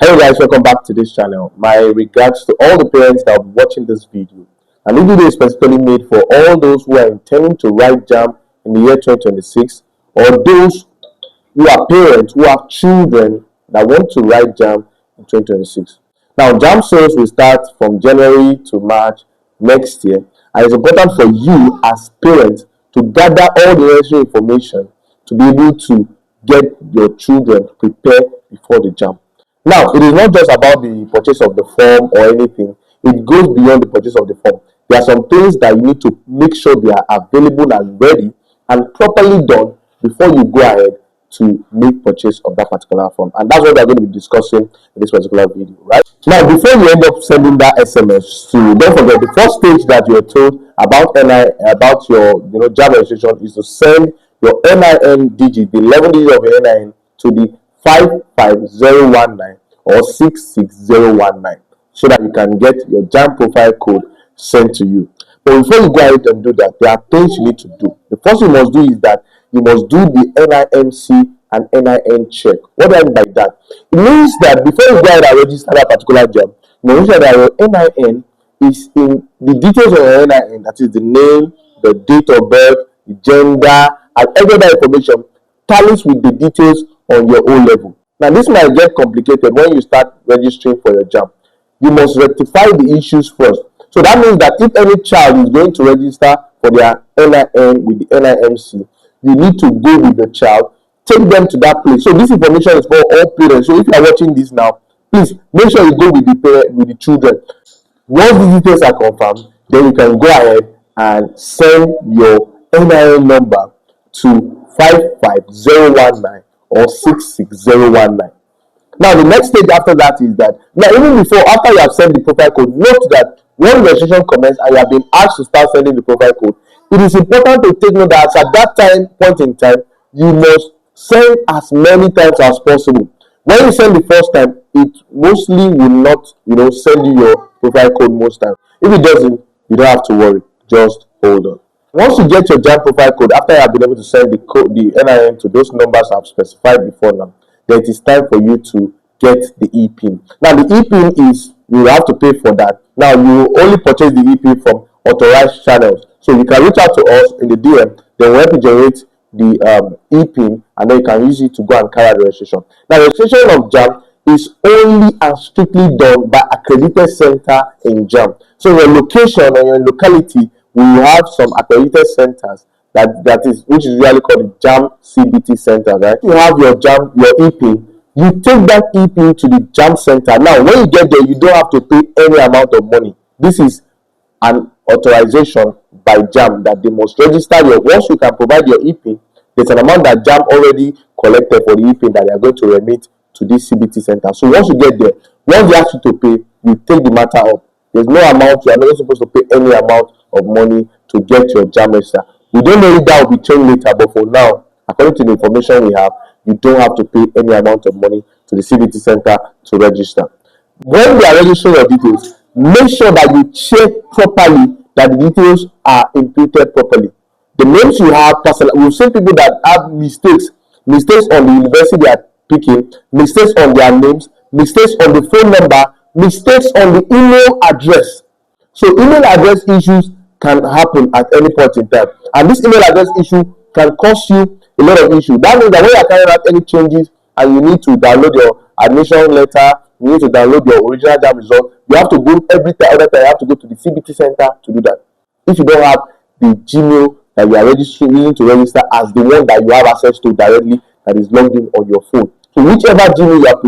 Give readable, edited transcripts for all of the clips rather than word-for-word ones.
Hello guys, welcome back to this channel. My regards to all the parents that will be watching this video. And this video is specifically made for all those who are intending to write JAMB in the year 2026, or those who are parents who have children that want to write JAMB in 2026. Now, JAMB sales will start from January to March next year, and it's important for you as parents to gather all the necessary information to be able to get your children prepared before the JAMB. Now, it is not just about the purchase of the form or anything. It goes beyond the purchase of the form. There are some things that you need to make sure they are available and ready and properly done before you go ahead to make purchase of that particular form. And that's what we're going to be discussing in this particular video, right? Now, before you end up sending that SMS to, don't forget, the first stage that you're told about about your JAMB registration is to send your NIN digit, the 11 digits of your NIN, to the 55019 or 66019 so that you can get your JAMB profile code sent to you. But before you go ahead and do that, there are things you need to do. The first thing you must do is that you must do the NIMC and NIN check. What do I mean by that? It means that before you go ahead and register that particular JAMB, you must make sure that your NIN is in the details of your NIN, that is the name, the date of birth, the gender, and every other information tallies with the details on your O level. Now, this might get complicated when you start registering for your JAMB. You must rectify the issues first. So that means that if any child is going to register for their NIN with the NIMC, you need to go with the child, take them to that place. So this information is for all parents. So if you are watching this now, please make sure you go with the children. Once the details are confirmed, then you can go ahead and send your NIN number to 55019 or 66019. Now, the next stage after that is that, now even before, after you have sent the profile code, note that when registration commences and you have been asked to start sending the profile code, it is important to take note that at that point in time, you must send as many times as possible. When you send the first time, it mostly will not, send you your profile code most times. If it doesn't, you don't have to worry. Just hold on. Once you get your JAMB profile code, after you have been able to send the NIN to those numbers I've specified before now, then it is time for you to get the ePIN. Now, the ePIN is, you have to pay for that. Now, you only purchase the ePIN from authorized channels. So you can reach out to us in the DM, then we'll help you generate the ePIN, and then you can use it to go and carry the registration. Now, registration of JAMB is only and strictly done by accredited center in JAMB. So your location or your locality, we have some accredited centers which is usually called the JAMB CBT center, right? You have your JAMB, your ePIN. You take that ePIN to the JAMB center. Now, when you get there, you don't have to pay any amount of money. This is an authorization by JAMB that they must register your. Once you can provide your ePIN, there's an amount that JAMB already collected for the ePIN that they are going to remit to this CBT center. So once you get there, once they ask you to pay, you take the matter up. There's no amount, you are not supposed to pay any amount of money to get your JAMB register. We don't know if that will be changed later, but for now, according to the information we have, you don't have to pay any amount of money to the CBT center to register. When they are registering your details, make sure that you check properly that the details are inputted properly. The names you have, we've seen people that have mistakes on the university they are picking, mistakes on their names, mistakes on the phone number, mistakes on the email address. So email address issues can happen at any point in time, and this email address issue can cost you a lot of issues. That means that when you are carrying out any changes and you need to download your admission letter, you need to download your original JAMB result, you have to go every time, you have to go to the CBT center to do that. If you don't have the Gmail that you are using to register as the one that you have access to directly, that is logged in on your phone. So whichever Gmail you are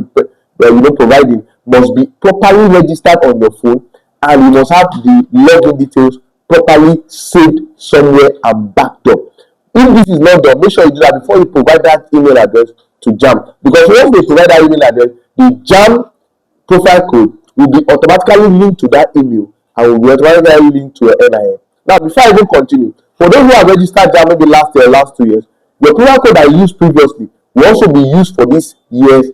providing must be properly registered on your phone, and you must have the login details properly saved somewhere and backed up. If this is not done, make sure you do that before you provide that email address to JAMB. Because once they provide that email address, the JAMB profile code will be automatically linked to that email and will be automatically linked to your NIN. Now, before I even continue, for those who have registered JAMB maybe last year or last 2 years, your profile code that you used previously will also be used for this year's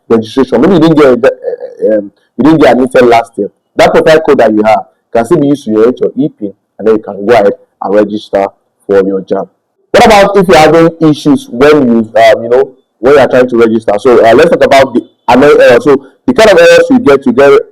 registration. Maybe you didn't get admitted last year. That profile code that you have can still be used to generate your ePIN, and then you can go ahead and register for your JAMB. What about if you're having issues when you are trying to register? So let's talk about the another error. So the kind of errors you get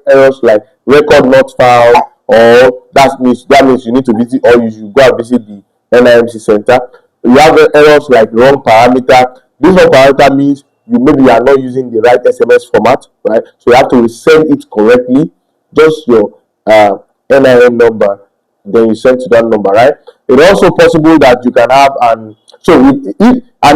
errors like record not found, or that means you need to visit, or you should go and visit the NIMC center. You have errors like wrong parameter. This wrong parameter means maybe you are not using the right SMS format, right? So you have to resend it correctly, just your NIN number, then you send to that number, right? It's also possible that you can have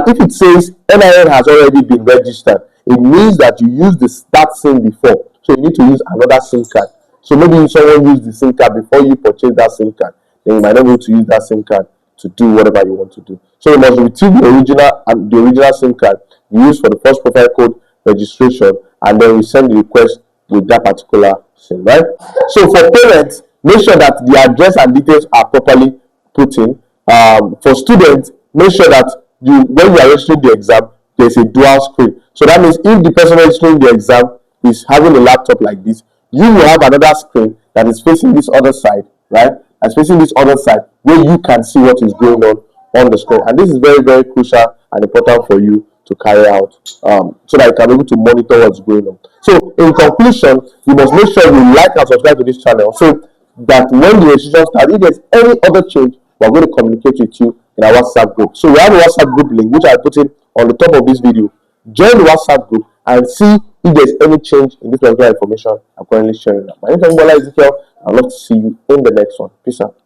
if it says NIN has already been registered, it means that you used that SIM before, so you need to use another SIM card. So maybe someone used the SIM card before you purchase that SIM card, then you might not be able to use that SIM card to do whatever you want to do. So you must retrieve the original SIM card you use for the first profile code registration, and then we send the request with that particular SIM, right? So for parents, make sure that the address and details are properly put in. For students, make sure that when you are registering the exam, there's a dual screen. So that means if the person registering the exam is having a laptop like this, you will have another screen that is facing this other side, right? That's facing this other side where you can see what is going on the screen. And this is very, very crucial and important for you to carry out, so that you can be able to monitor what's going on. So in conclusion, you must make sure you like and subscribe to this channel, so that when the registration starts, if there's any other change, we're going to communicate with you in our WhatsApp group. So we have a WhatsApp group link, which I put in on the top of this video. Join the WhatsApp group and see if there's any change in this particular information I'm currently sharing. My name is Ezekiel. I'd love to see you in the next one. Peace out.